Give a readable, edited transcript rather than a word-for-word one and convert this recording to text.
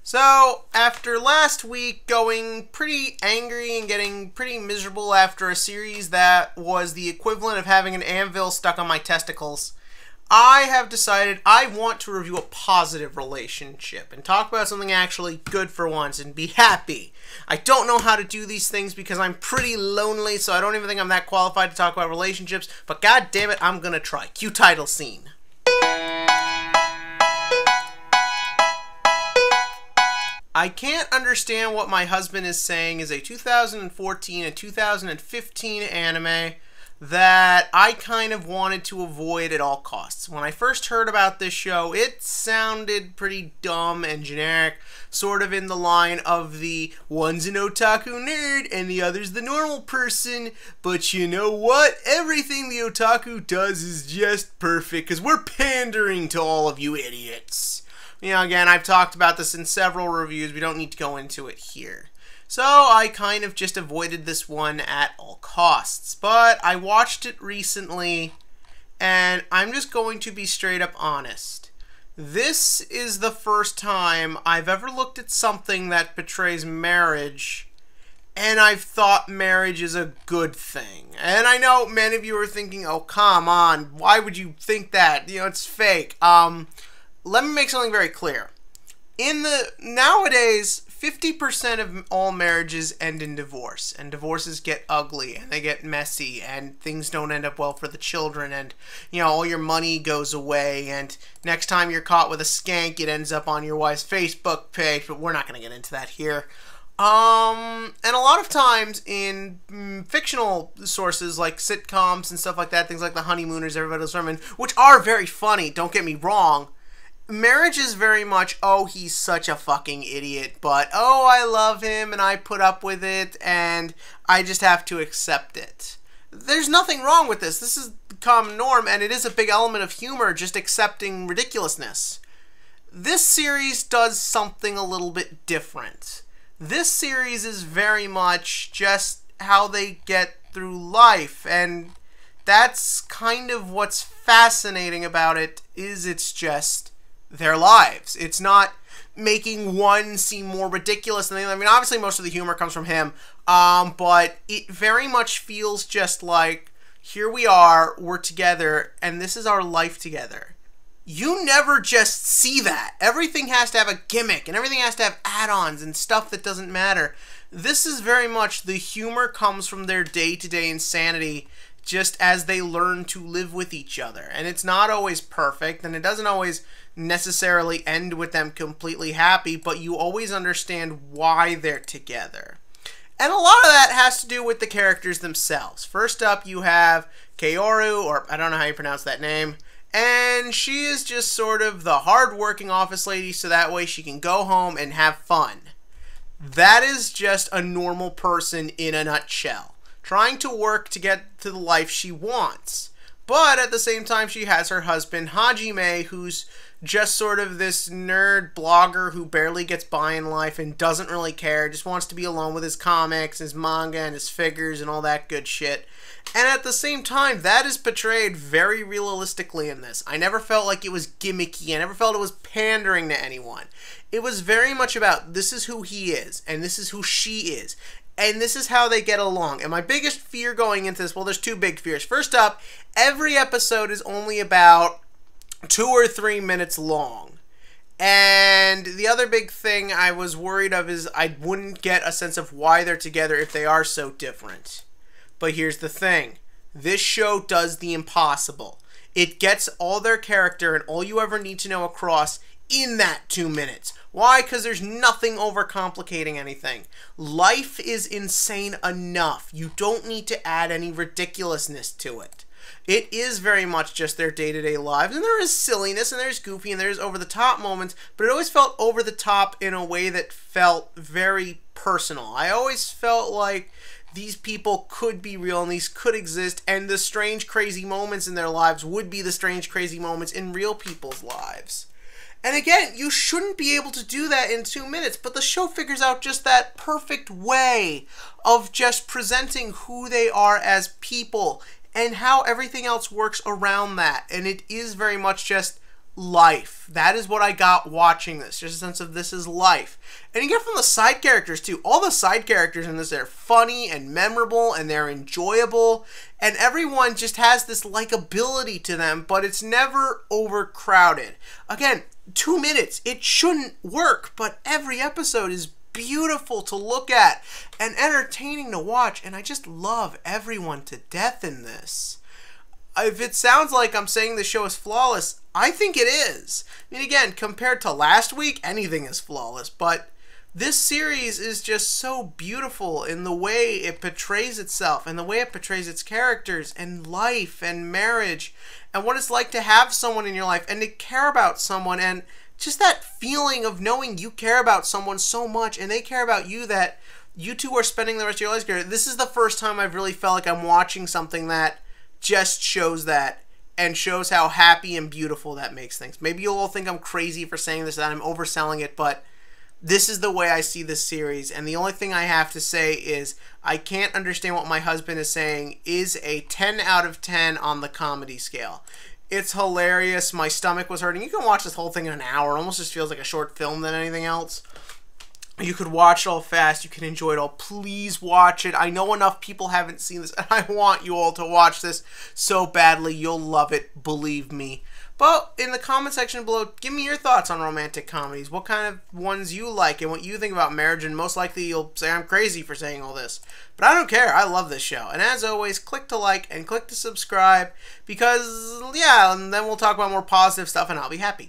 So, after last week going pretty angry and getting pretty miserable after a series that was the equivalent of having an anvil stuck on my testicles, I have decided I want to review a positive relationship and talk about something actually good for once and be happy. I don't know how to do these things because I'm pretty lonely, so I don't even think I'm that qualified to talk about relationships, but god damn it, I'm gonna try. Cue title scene. I can't understand what my husband is saying is a 2014 and 2015 anime that I kind of wanted to avoid at all costs. When I first heard about this show, it sounded pretty dumb and generic, sort of in the line of the one's an otaku nerd and the other's the normal person, but you know what? Everything the otaku does is just perfect because we're pandering to all of you idiots. You know, again, I've talked about this in several reviews. We don't need to go into it here. So I kind of just avoided this one at all costs. But I watched it recently, and I'm just going to be straight up honest. This is the first time I've ever looked at something that portrays marriage, and I've thought marriage is a good thing. And I know many of you are thinking, oh, come on, why would you think that? You know, it's fake. Let me make something very clear. Nowadays, 50% of all marriages end in divorce, and divorces get ugly, and they get messy, and things don't end up well for the children, and, you know, all your money goes away, and next time you're caught with a skank, it ends up on your wife's Facebook page, but we're not going to get into that here. And a lot of times in fictional sources like sitcoms and stuff like that, things like The Honeymooners, Everybody's Sermon, which are very funny, don't get me wrong, marriage is very much, oh, he's such a fucking idiot, but, oh, I love him, and I put up with it, and I just have to accept it. There's nothing wrong with this. This is the common norm, and it is a big element of humor, just accepting ridiculousness. This series does something a little bit different. This series is very much just how they get through life, and that's kind of what's fascinating about it, is it's just their lives. It's not making one seem more ridiculous than the other. I mean, obviously most of the humor comes from him, but it very much feels just like, here we are, we're together, and this is our life together. You never just see that. Everything has to have a gimmick, and everything has to have add-ons and stuff that doesn't matter. This is very much, the humor comes from their day-to-day insanity, just as they learn to live with each other. And it's not always perfect, and it doesn't always necessarily end with them completely happy, but you always understand why they're together. And a lot of that has to do with the characters themselves. First up, you have Kaoru, or I don't know how you pronounce that name, and she is just sort of the hard-working office lady, so that way she can go home and have fun. That is just a normal person in a nutshell, trying to work to get to the life she wants. But at the same time, she has her husband, Hajime, who's just sort of this nerd blogger who barely gets by in life and doesn't really care, just wants to be alone with his comics, his manga, and his figures, and all that good shit. And at the same time, that is portrayed very realistically in this. I never felt like it was gimmicky. I never felt it was pandering to anyone. It was very much about, this is who he is, and this is who she is. And this is how they get along. And my biggest fear going into this, well, there's two big fears. First up, every episode is only about 2 or 3 minutes long. And the other big thing I was worried of is I wouldn't get a sense of why they're together if they are so different. But here's the thing. This show does the impossible. It gets all their character and all you ever need to know across in that 2 minutes. Why? Because there's nothing overcomplicating anything. Life is insane enough. You don't need to add any ridiculousness to it. It is very much just their day-to-day lives, and there is silliness, and there's goofy, and there's over-the-top moments, but it always felt over-the-top in a way that felt very personal. I always felt like these people could be real, and these could exist, and the strange, crazy moments in their lives would be the strange, crazy moments in real people's lives. And again, you shouldn't be able to do that in 2 minutes, but the show figures out just that perfect way of just presenting who they are as people and how everything else works around that. And it is very much just life. That is what I got watching this. Just a sense of this is life. And you get from the side characters too. All the side characters in this are funny and memorable and they're enjoyable. And everyone just has this likability to them, but it's never overcrowded. Again, 2 minutes. It shouldn't work, but every episode is beautiful to look at and entertaining to watch. And I just love everyone to death in this. If it sounds like I'm saying the show is flawless, I think it is. I mean, again, compared to last week, anything is flawless, but this series is just so beautiful in the way it portrays itself and the way it portrays its characters and life and marriage and what it's like to have someone in your life and to care about someone and just that feeling of knowing you care about someone so much and they care about you that you two are spending the rest of your lives together. This is the first time I've really felt like I'm watching something that just shows that and shows how happy and beautiful that makes things. Maybe you'll all think I'm crazy for saying this, that I'm overselling it, but this is the way I see this series. And the only thing I have to say is I can't understand what my husband is saying is a 10 out of 10 on the comedy scale. It's hilarious. My stomach was hurting. You can watch this whole thing in an hour. It almost just feels like a short film than anything else. You could watch it all fast. You can enjoy it all. Please watch it. I know enough people haven't seen this, and I want you all to watch this so badly. You'll love it. Believe me. But in the comment section below, give me your thoughts on romantic comedies. What kind of ones you like and what you think about marriage. And most likely you'll say I'm crazy for saying all this. But I don't care. I love this show. And as always, click to like and click to subscribe because, yeah, and then we'll talk about more positive stuff and I'll be happy.